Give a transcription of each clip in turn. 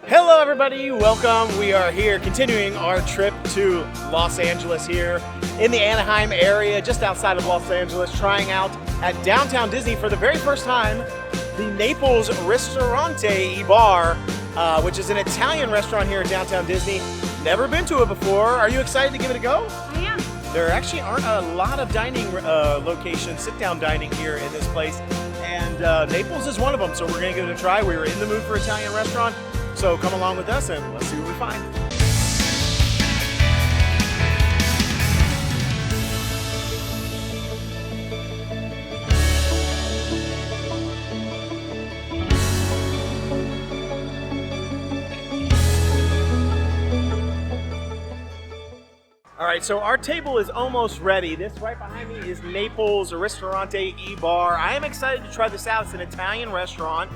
Hello everybody, welcome. We are here continuing our trip to Los Angeles here in the Anaheim area, just outside of Los Angeles, trying out at Downtown Disney for the very first time, the Naples Ristorante E Bar, which is an Italian restaurant here at Downtown Disney. Never been to it before. Are you excited to give it a go? I am. There actually aren't a lot of dining locations, sit-down dining here in this place, and Naples is one of them, so we're going to give it a try. We were in the mood for Italian restaurant, so come along with us and let's see what we find. All right, so our table is almost ready. This right behind me is Naples Ristorante E Bar. I am excited to try this out. It's an Italian restaurant.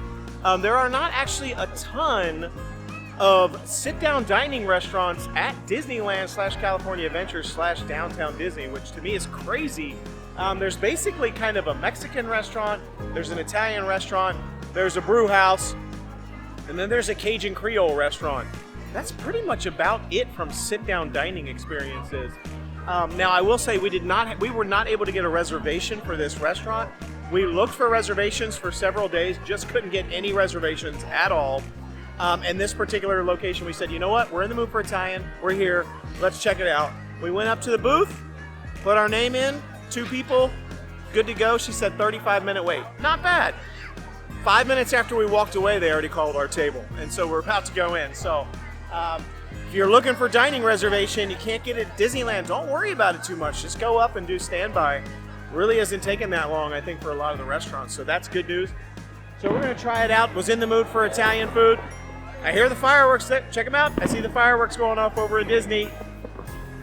There are not actually a ton of sit-down dining restaurants at Disneyland / California Adventures / Downtown Disney, which to me is crazy. There's basically kind of a Mexican restaurant, there's an Italian restaurant, there's a brew house, and then there's a Cajun Creole restaurant. That's pretty much about it from sit-down dining experiences. Now, I will say we were not able to get a reservation for this restaurant. We looked for reservations for several days, just couldn't get any reservations at all. And this particular location, we said, you know what? We're in the mood for Italian. We're here. Let's check it out. We went up to the booth, put our name in, 2 people, good to go. She said 35-minute wait. Not bad. 5 minutes after we walked away, they already called our table. And so we're about to go in. So if you're looking for dining reservation, you can't get it at Disneyland, don't worry about it too much. Just go up and do standby. Really hasn't taken that long, I think, for a lot of the restaurants. So that's good news. So we're going to try it out. Was in the mood for Italian food. I hear the fireworks. Check them out. I see the fireworks going off over at Disney.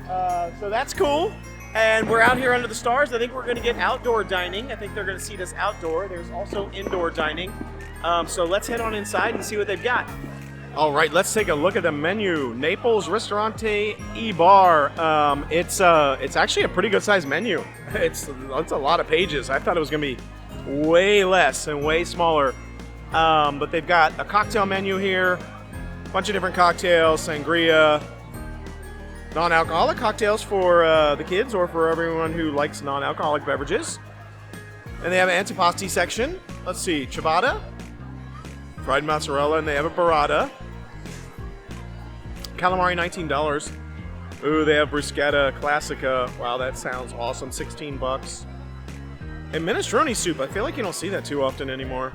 So that's cool. And we're out here under the stars. I think we're going to get outdoor dining. I think they're going to seat us outdoor. There's also indoor dining. So let's head on inside and see what they've got. All right, let's take a look at the menu. Naples Ristorante E Bar. It's actually a pretty good sized menu. It's a lot of pages. I thought it was going to be way less and way smaller. But they've got a cocktail menu here, a bunch of different cocktails, sangria, non-alcoholic cocktails for the kids or for everyone who likes non-alcoholic beverages. And they have an antipasti section. Let's see, ciabatta, fried mozzarella, and they have a burrata. Calamari, $19. Ooh, they have bruschetta classica. Wow, that sounds awesome. $16. And minestrone soup. I feel like you don't see that too often anymore.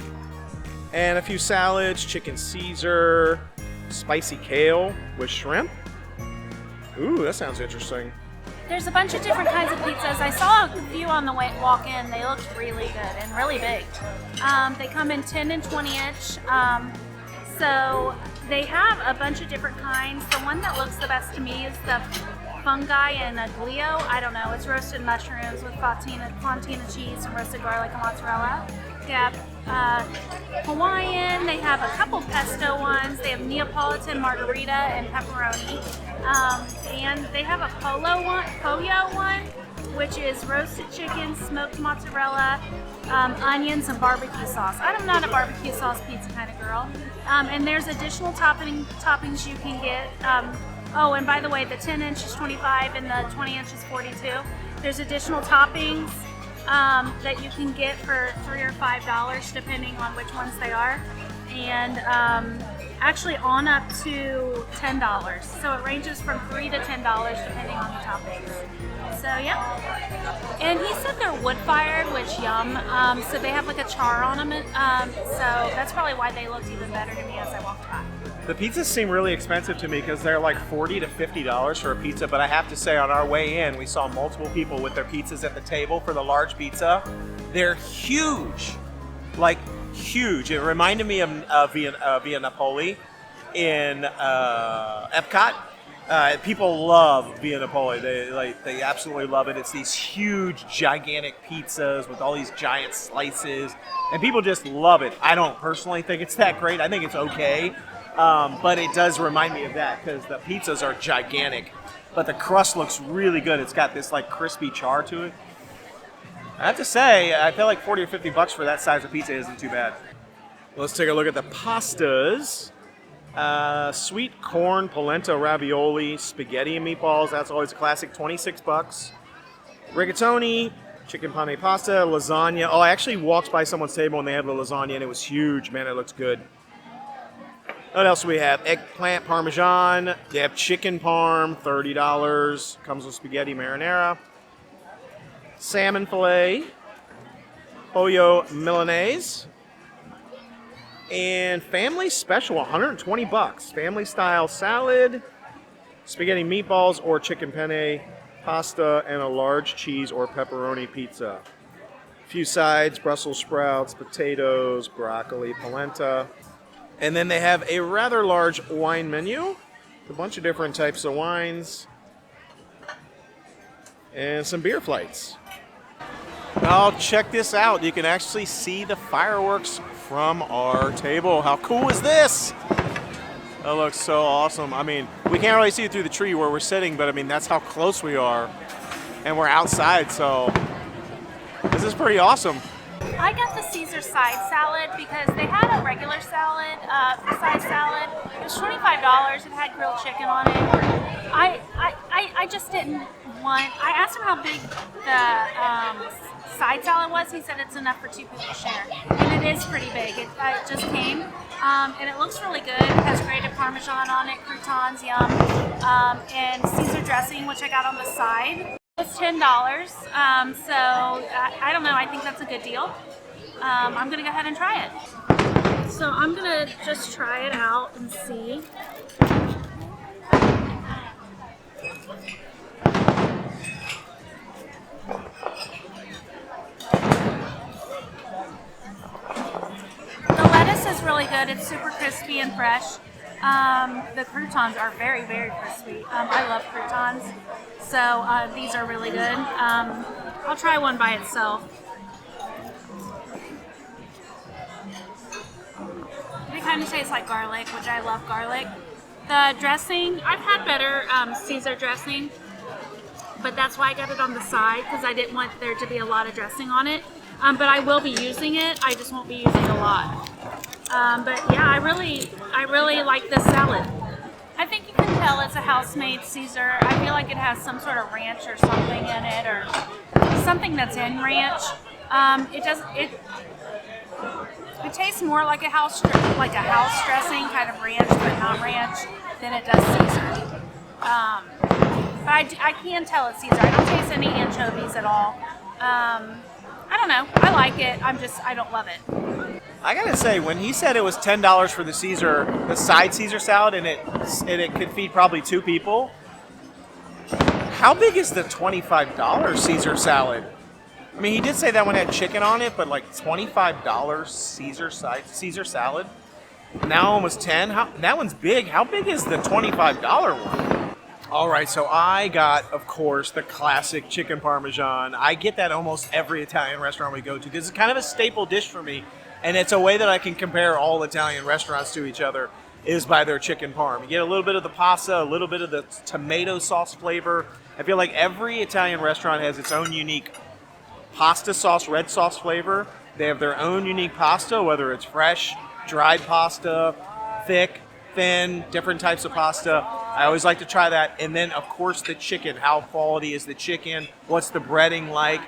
And a few salads, chicken Caesar, spicy kale with shrimp. Ooh, that sounds interesting. There's a bunch of different kinds of pizzas. I saw a few on the walk in. They looked really good and really big. They come in 10 and 20 inch. So they have a bunch of different kinds. The one that looks the best to me is the fungi and aglio. I don't know. It's roasted mushrooms with fontina cheese and roasted garlic and mozzarella. They have Hawaiian. They have a couple pesto ones. They have Neapolitan margarita and pepperoni. And they have a pollo one, which is roasted chicken, smoked mozzarella, onions, and barbecue sauce. I'm not a barbecue sauce pizza kind of girl. And there's additional toppings you can get. Oh, and by the way, the 10 inch is $25 and the 20 inch is $42. There's additional toppings that you can get for $3 or $5 depending on which ones they are. And actually on up to $10. So it ranges from $3 to $10 depending on the toppings. So yeah. And he said they're wood fired, which yum. So they have like a char on them. So that's probably why they looked even better to me as I walked by. The pizzas seem really expensive to me because they're like $40 to $50 for a pizza, but I have to say on our way in, we saw multiple people with their pizzas at the table for the large pizza. They're huge, like huge. It reminded me of Via Napoli in Epcot. People love Via Napoli. They absolutely love it. It's these huge, gigantic pizzas with all these giant slices, and people just love it. I don't personally think it's that great. I think it's okay. But it does remind me of that because the pizzas are gigantic, but the crust looks really good. It's got this like crispy char to it. I have to say, I feel like $40 or $50 for that size of pizza isn't too bad. Let's take a look at the pastas. Sweet corn polenta ravioli, spaghetti and meatballs. That's always a classic, 26 bucks. Rigatoni, chicken pane pasta, lasagna. Oh, I actually walked by someone's table and they had the lasagna and it was huge. Man, it looks good. What else do we have? Eggplant parmesan. They have chicken parm, $30. Comes with spaghetti marinara. Salmon fillet. Pollo Milanese. And family special, 120 bucks. Family style salad, spaghetti meatballs or chicken penne, pasta, and a large cheese or pepperoni pizza. A few sides, Brussels sprouts, potatoes, broccoli, polenta. And then they have a rather large wine menu with a bunch of different types of wines and some beer flights. Now check this out. You can actually see the fireworks from our table. How cool is this? That looks so awesome. I mean, we can't really see it through the tree where we're sitting, but I mean, that's how close we are. And we're outside, so this is pretty awesome. I got the Caesar side salad because they had a regular salad, side salad. It was $25. It had grilled chicken on it. I just didn't want. I asked him how big the side salad was. He said it's enough for 2 people to share, and it is pretty big. It just came, and it looks really good. It has grated Parmesan on it, croutons, yum, and Caesar dressing, which I got on the side. It's $10, so I don't know. I think that's a good deal. I'm gonna go ahead and try it. So I'm gonna just try it out and see. The lettuce is really good. It's super crispy and fresh. The croutons are very, very crispy. I love croutons, so these are really good. I'll try one by itself. It kind of tastes like garlic, which I love garlic. The dressing, I've had better Caesar dressing, but that's why I got it on the side, because I didn't want there to be a lot of dressing on it. But I will be using it. I just won't be using a lot. But yeah, I really like this salad. I think you can tell it's a house-made Caesar. I feel like it has some sort of ranch or something in it, or something that's in ranch. It tastes more like a house dressing, kind of ranch, but not ranch, than it does Caesar. But I can tell it's Caesar. I don't taste any anchovies at all. I don't know. I like it. I don't love it. I gotta say, when he said it was $10 for the Caesar, the side Caesar salad, and it could feed probably 2 people. How big is the $25 Caesar salad? I mean, he did say that one had chicken on it, but like $25 Caesar salad. Now almost 10. That one's big. How big is the $25 one? All right, so I got, of course, the classic chicken parmesan. I get that almost every Italian restaurant we go to because it's kind of a staple dish for me. And it's a way that I can compare all Italian restaurants to each other is by their chicken parm. You get a little bit of the pasta, a little bit of the tomato sauce flavor. I feel like every Italian restaurant has its own unique pasta sauce, red sauce flavor. They have their own unique pasta, whether it's fresh, dried pasta, thick, thin, different types of pasta. I always like to try that. And then, of course, the chicken. How quality is the chicken? What's the breading like?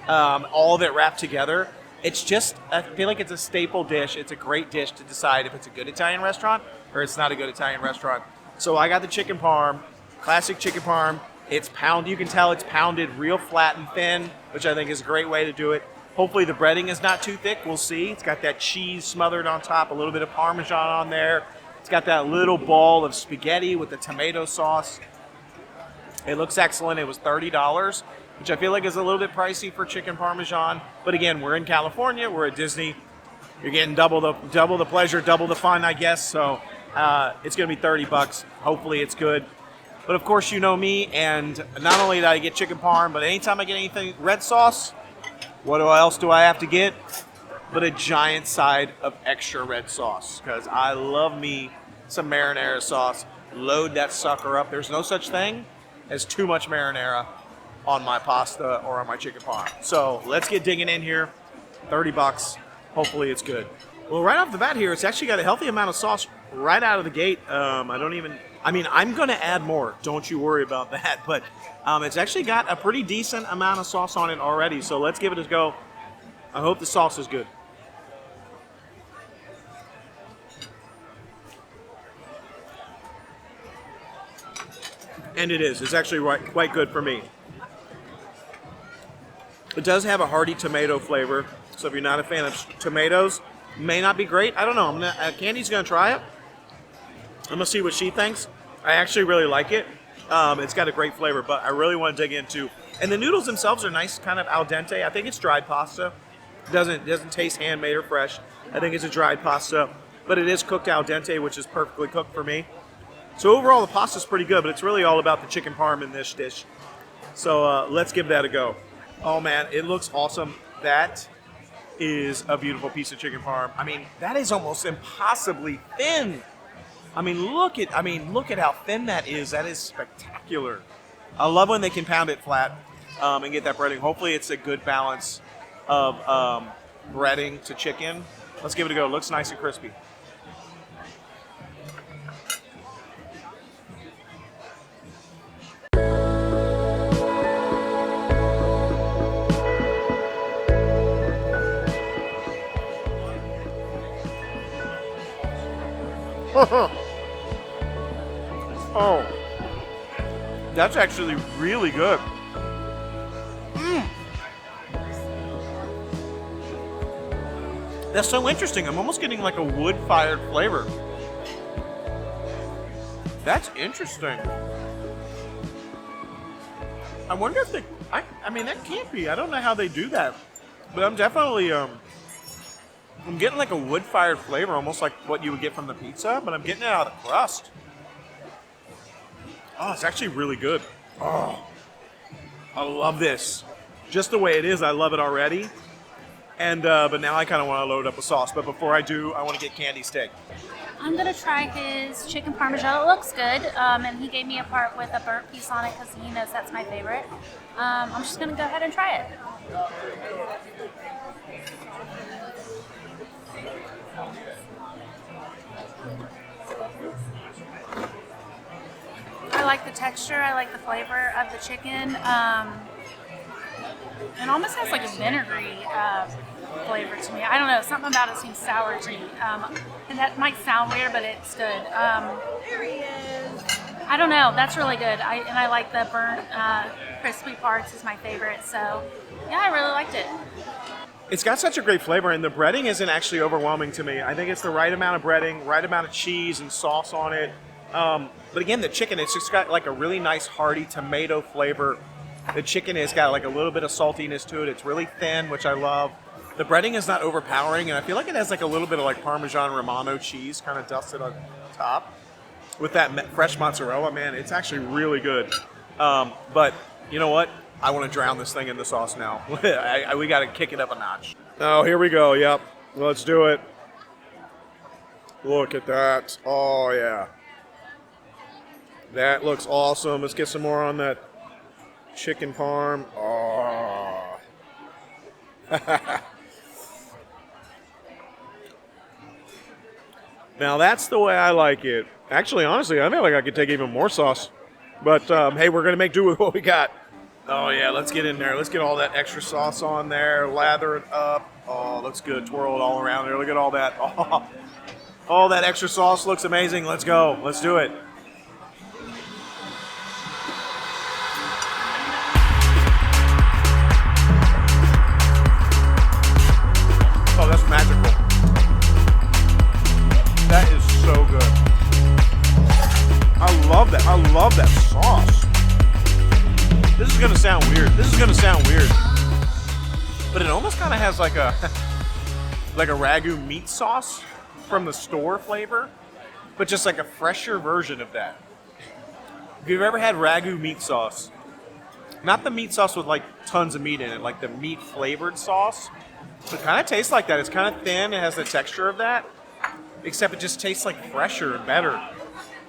All of it wrapped together. It's just, I feel like it's a staple dish. It's a great dish to decide if it's a good Italian restaurant or it's not a good Italian restaurant. So I got the chicken parm, classic chicken parm. It's pounded. You can tell it's pounded real flat and thin, which I think is a great way to do it. Hopefully the breading is not too thick. We'll see. It's got that cheese smothered on top, a little bit of Parmesan on there. It's got that little ball of spaghetti with the tomato sauce. It looks excellent. It was $30. Which I feel like is a little bit pricey for chicken parmesan. But again, we're in California, we're at Disney. You're getting double the pleasure, double the fun, I guess. So it's gonna be $30. Hopefully it's good. But of course you know me, and not only did I get chicken parm, but anytime I get anything red sauce, what else do I have to get? But a giant side of extra red sauce. Because I love me some marinara sauce. Load that sucker up. There's no such thing as too much marinara on my pasta or on my chicken parm. So let's get digging in here. $30. Hopefully it's good. Well, right off the bat here, it's actually got a healthy amount of sauce right out of the gate, I'm going to add more. Don't you worry about that. But it's actually got a pretty decent amount of sauce on it already. So let's give it a go. I hope the sauce is good. And it is. It's actually quite good for me. It does have a hearty tomato flavor. So if you're not a fan of tomatoes, may not be great. I don't know. Candy's going to try it. I'm going to see what she thinks. I actually really like it. It's got a great flavor, but I really want to dig into. And the noodles themselves are nice, kind of al dente. I think it's dried pasta. Doesn't taste handmade or fresh. I think it's a dried pasta, but it is cooked al dente, which is perfectly cooked for me. So overall, the pasta's pretty good, but it's really all about the chicken parm in this dish. So let's give that a go. Oh man, it looks awesome. That is a beautiful piece of chicken parm. I mean, that is almost impossibly thin. I mean, look at how thin that is. That is spectacular. I love when they can pound it flat and get that breading. Hopefully it's a good balance of breading to chicken. Let's give it a go. It looks nice and crispy. Oh, that's actually really good. That's so interesting. I'm almost getting like a wood-fired flavor. That's interesting. I wonder if I mean, that can't be. I don't know how they do that. But I'm definitely, I'm getting like a wood-fired flavor, almost like what you would get from the pizza, but I'm getting it out of the crust. Oh, it's actually really good. Oh, I love this. Just the way it is, I love it already. And but now I kind of want to load up a sauce. But before I do, I want to get Candy's steak. I'm gonna try his chicken parmigiana. It looks good, and he gade me a part with a burnt piece on it because he knows that's my favorite. I'm just gonna go ahead and try it. I like the texture. I like the flavor of the chicken. It almost has like a vinegary flavor to me. I don't know. Something about it seems sour to me. And that might sound weird, but it's good. There he is. I don't know. That's really good. I like the burnt, crispy parts is my favorite. So, yeah, I really liked it. It's got such a great flavor, and the breading isn't actually overwhelming to me. I think it's the right amount of breading, right amount of cheese and sauce on it. But again, the chicken, it's just got like a really nice hearty tomato flavor. The chicken has got like a little bit of saltiness to it. It's really thin, which I love. The breading is not overpowering, and I feel like it has like a little bit of like Parmesan Romano cheese kind of dusted on top. With that fresh mozzarella, man, it's actually really good. But you know what? I want to drown this thing in the sauce now. We got to kick it up a notch. Oh, here we go. Yep. Let's do it. Look at that. Oh, yeah. That looks awesome. Let's get some more on that chicken parm. Oh. Now, that's the way I like it. Actually, honestly, I feel like I could take even more sauce. But, hey, we're going to make do with what we got. Oh, yeah, let's get in there. Let's get all that extra sauce on there. Lather it up. Oh, looks good. Twirl it all around there. Look at all that. Oh, all that extra sauce looks amazing. Let's go. Let's do it. Oh, that's magical. That is so good. I love that. I love that sauce. This is gonna sound weird. But it almost kind of has like a ragu meat sauce from the store flavor, but just like a fresher version of that. If you've ever had ragu meat sauce, not the meat sauce with like tons of meat in it, like the meat flavored sauce, it kind of tastes like that. It's kind of thin. It has the texture of that, except it just tastes like fresher and better.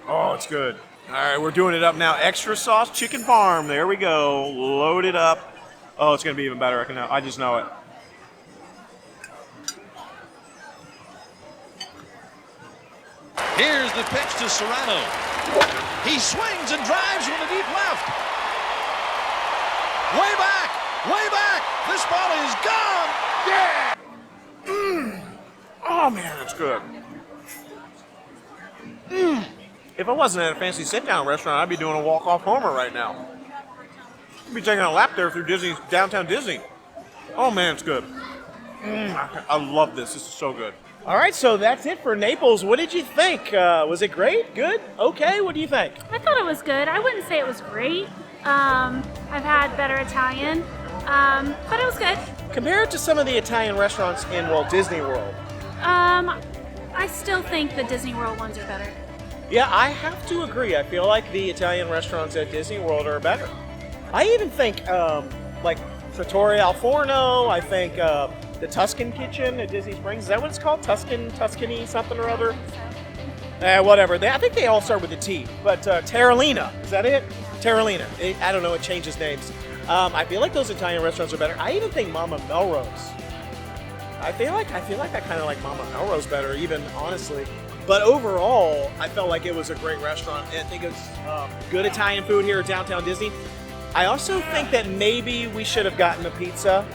Oh, it's good. All right, we're doing it up now. Extra sauce chicken parm. There we go. Load it up. Oh, it's going to be even better. I just know it. Here's the pitch to Serrano. He swings and drives with a deep left. Way back, way back. This ball is gone. Yeah! Oh man, that's good. If I wasn't at a fancy sit-down restaurant, I'd be doing a walk-off homer right now. I'd be taking a lap there through Disney's downtown Disney. Oh man, it's good. I love this. This is so good. All right, so that's it for Naples. What did you think? Was it great? Good? Okay? What do you think? I thought it was good. I wouldn't say it was great. I've had better Italian, but it was good. Compared to some of the Italian restaurants in Walt Disney World. I still think the Disney World ones are better. Yeah, I have to agree. I feel like the Italian restaurants at Disney World are better. I even think like Trattoria al Forno. I think the Tuscan Kitchen at Disney Springs. Is that what it's called? Tuscany something or other? Whatever. I think they all start with a T. But Terralina. Is that it? Terralina. I don't know. It changes names. I feel like those Italian restaurants are better. I even think Mama Melrose. I feel like I kind of like Mama Melrose better, even honestly. But overall, I felt like it was a great restaurant. I think it's good Italian food here at Downtown Disney. I also think that maybe we should have gotten the pizza.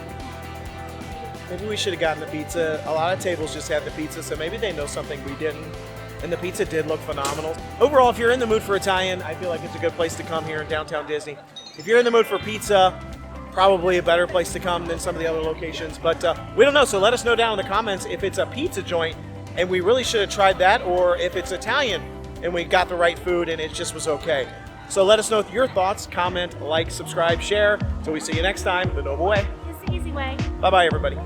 Maybe we should have gotten the pizza. A lot of tables just had the pizza, so maybe they know something we didn't. And the pizza did look phenomenal. Overall, if you're in the mood for Italian, I feel like it's a good place to come here in Downtown Disney. If you're in the mood for pizza, probably a better place to come than some of the other locations. But we don't know, so let us know down in the comments if it's a pizza joint and we really should have tried that, or if it's Italian and we got the right food and it just was okay. So let us know your thoughts, comment, like, subscribe, share. Till we see you next time, the Noble Way. It's the easy way. Bye-bye, everybody.